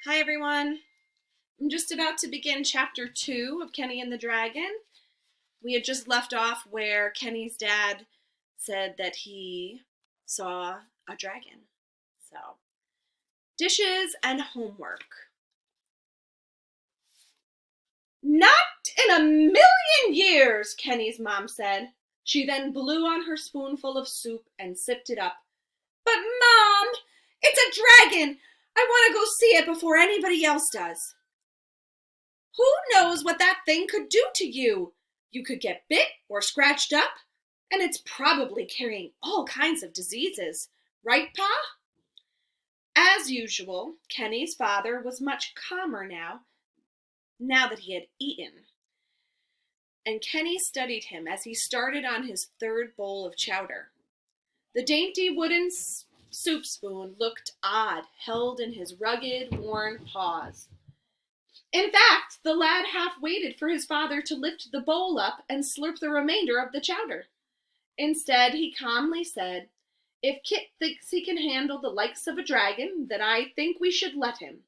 Hi everyone. I'm just about to begin chapter 2 of Kenny and the Dragon. We had just left off where Kenny's dad said that he saw a dragon. So, dishes and homework. Not in a million years, Kenny's mom said. She then blew on her spoonful of soup and sipped it up. But Mom, it's a dragon! I want to go see it before anybody else does. Who knows what that thing could do to you? You could get bit or scratched up, and it's probably carrying all kinds of diseases. Right, Pa? As usual, Kenny's father was much calmer now that he had eaten. And Kenny studied him as he started on his third bowl of chowder. The dainty wooden soup spoon looked odd, held in his rugged, worn paws. In fact, the lad half waited for his father to lift the bowl up and slurp the remainder of the chowder. Instead, he calmly said, "If Kit thinks he can handle the likes of a dragon, then I think we should let him.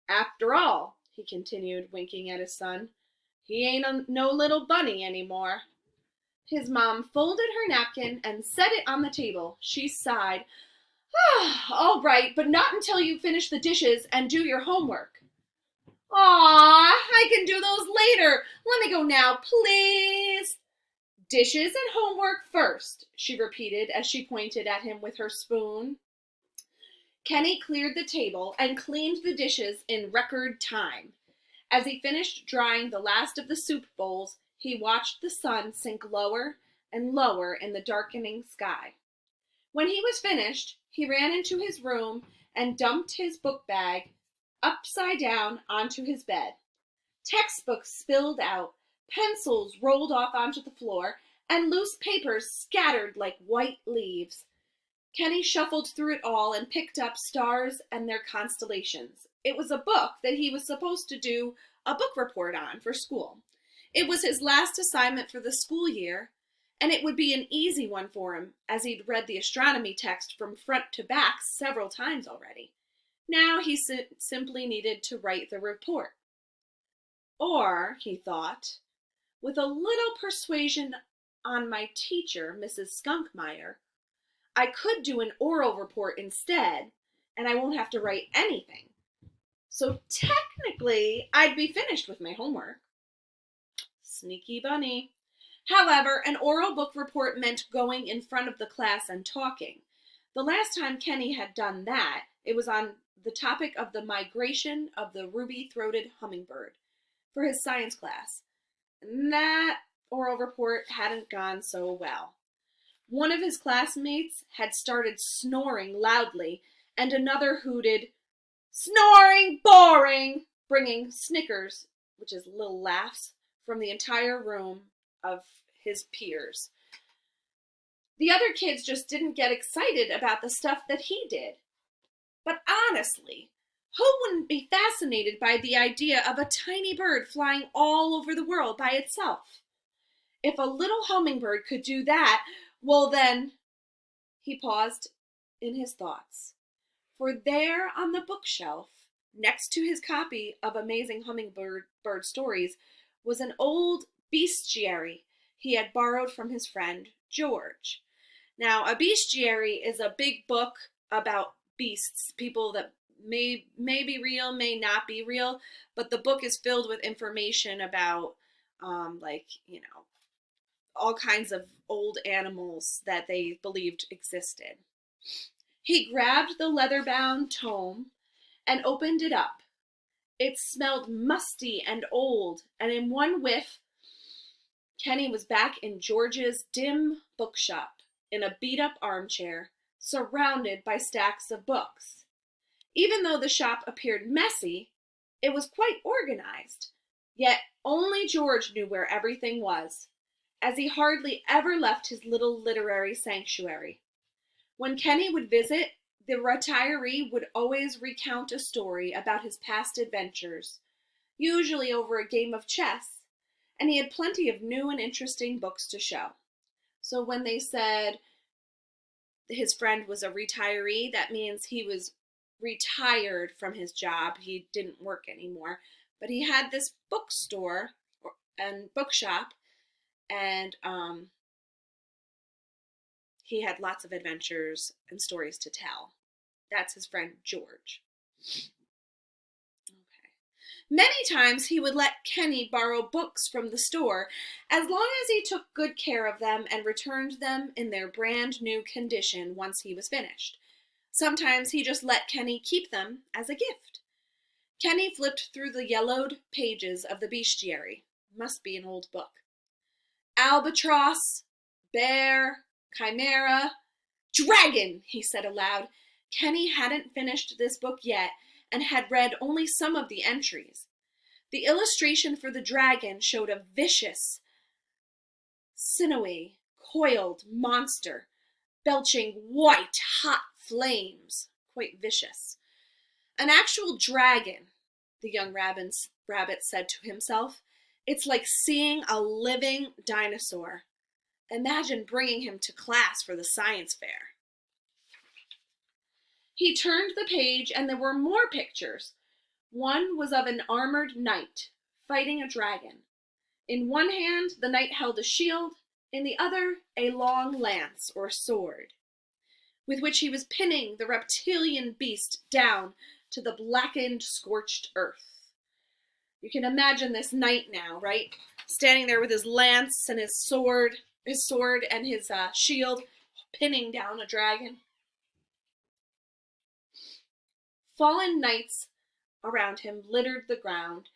After all," he continued, winking at his son, "he ain't no little bunny any more." His mom folded her napkin and set it on the table. She sighed. "All right, but not until you finish the dishes and do your homework." "Aw, I can do those later. Let me go now, please." "Dishes and homework first," she repeated as she pointed at him with her spoon. Kenny cleared the table and cleaned the dishes in record time. As he finished drying the last of the soup bowls, he watched the sun sink lower and lower in the darkening sky. When he was finished, he ran into his room and dumped his book bag upside down onto his bed. Textbooks spilled out, pencils rolled off onto the floor, and loose papers scattered like white leaves. Kenny shuffled through it all and picked up Stars and Their Constellations. It was a book that he was supposed to do a book report on for school. It was his last assignment for the school year, and it would be an easy one for him, as he'd read the astronomy text from front to back several times already. Now he simply needed to write the report. Or, he thought, with a little persuasion on my teacher, Mrs. Skunkmeyer, I could do an oral report instead, and I won't have to write anything. So technically, I'd be finished with my homework. Sneaky bunny. However, an oral book report meant going in front of the class and talking. The last time Kenny had done that, it was on the topic of the migration of the ruby-throated hummingbird for his science class. And that oral report hadn't gone so well. One of his classmates had started snoring loudly, and another hooted, "Snoring boring!" bringing snickers, which is little laughs, from the entire room of his peers. The other kids just didn't get excited about the stuff that he did. But honestly, who wouldn't be fascinated by the idea of a tiny bird flying all over the world by itself? If a little hummingbird could do that, well then, he paused in his thoughts. For there on the bookshelf, next to his copy of Amazing Hummingbird Stories, was an old bestiary he had borrowed from his friend George. Now, a bestiary is a big book about beasts, people that may be real, may not be real, but the book is filled with information about, all kinds of old animals that they believed existed. He grabbed the leather-bound tome and opened it up. It smelled musty and old, and in one whiff, Kenny was back in George's dim bookshop, in a beat-up armchair, surrounded by stacks of books. Even though the shop appeared messy, it was quite organized. Yet only George knew where everything was, as he hardly ever left his little literary sanctuary. When Kenny would visit, the retiree would always recount a story about his past adventures, usually over a game of chess, and he had plenty of new and interesting books to show. So when they said his friend was a retiree, that means he was retired from his job. He didn't work anymore, but he had this bookstore and bookshop, and he had lots of adventures and stories to tell. That's his friend George. Okay. Many times he would let Kenny borrow books from the store as long as he took good care of them and returned them in their brand new condition once he was finished. Sometimes he just let Kenny keep them as a gift. Kenny flipped through the yellowed pages of the bestiary. Must be an old book. Albatross, bear, chimera, dragon, he said aloud. Kenny hadn't finished this book yet and had read only some of the entries. The illustration for the dragon showed a vicious, sinewy, coiled monster, belching white, hot flames. Quite vicious. An actual dragon, the young rabbit said to himself. It's like seeing a living dinosaur. Imagine bringing him to class for the science fair. He turned the page and there were more pictures. One was of an armored knight fighting a dragon. In one hand, the knight held a shield, in the other, a long lance or sword, with which he was pinning the reptilian beast down to the blackened, scorched earth. You can imagine this knight now, right? Standing there with his lance and his sword and his shield, pinning down a dragon. Fallen knights around him littered the ground.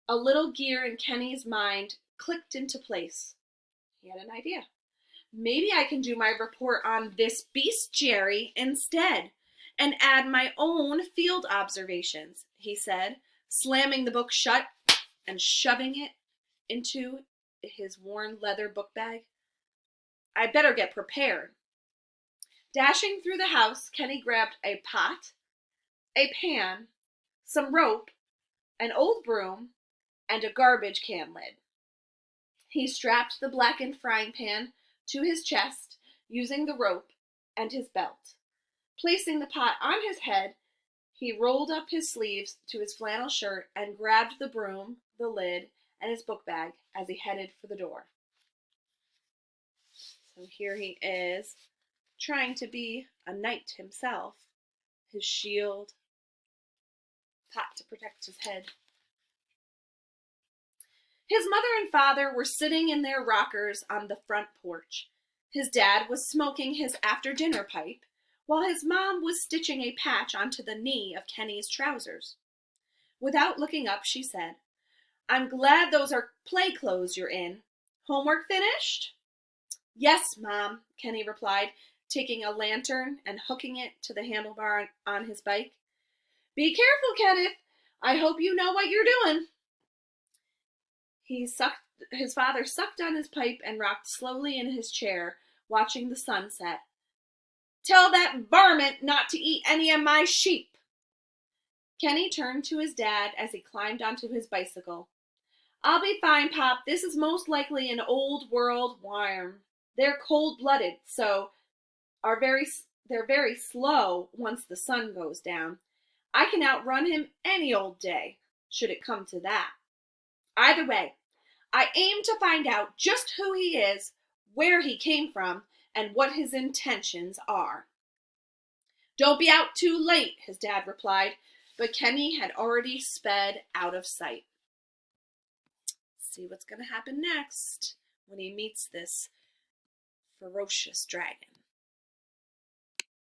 A little gear in Kenny's mind clicked into place. He had an idea. Maybe I can do my report on this bestiary instead and add my own field observations, he said, slamming the book shut and shoving it into his worn leather book bag. I'd better get prepared. Dashing through the house, Kenny grabbed a pot, a pan, some rope, an old broom, and a garbage can lid. He strapped the blackened frying pan to his chest using the rope and his belt. Placing the pot on his head, he rolled up his sleeves to his flannel shirt and grabbed the broom, the lid, and his book bag as he headed for the door. So here he is, trying to be a knight himself. His shield, pot to protect his head. His mother and father were sitting in their rockers on the front porch. His dad was smoking his after-dinner pipe, while his mom was stitching a patch onto the knee of Kenny's trousers. Without looking up, she said, "I'm glad those are play clothes you're in. Homework finished?" "Yes, Mom," Kenny replied, taking a lantern and hooking it to the handlebar on his bike. "Be careful, Kenneth. I hope you know what you're doing." His father sucked on his pipe and rocked slowly in his chair, watching the sun set. "Tell that varmint not to eat any of my sheep." Kenny turned to his dad as he climbed onto his bicycle. "I'll be fine, Pop. This is most likely an old world worm. They're cold-blooded, so they're very slow once the sun goes down. I can outrun him any old day, should it come to that. Either way, I aim to find out just who he is, where he came from, and what his intentions are." "Don't be out too late," his dad replied, but Kenny had already sped out of sight. See what's going to happen next when he meets this ferocious dragon.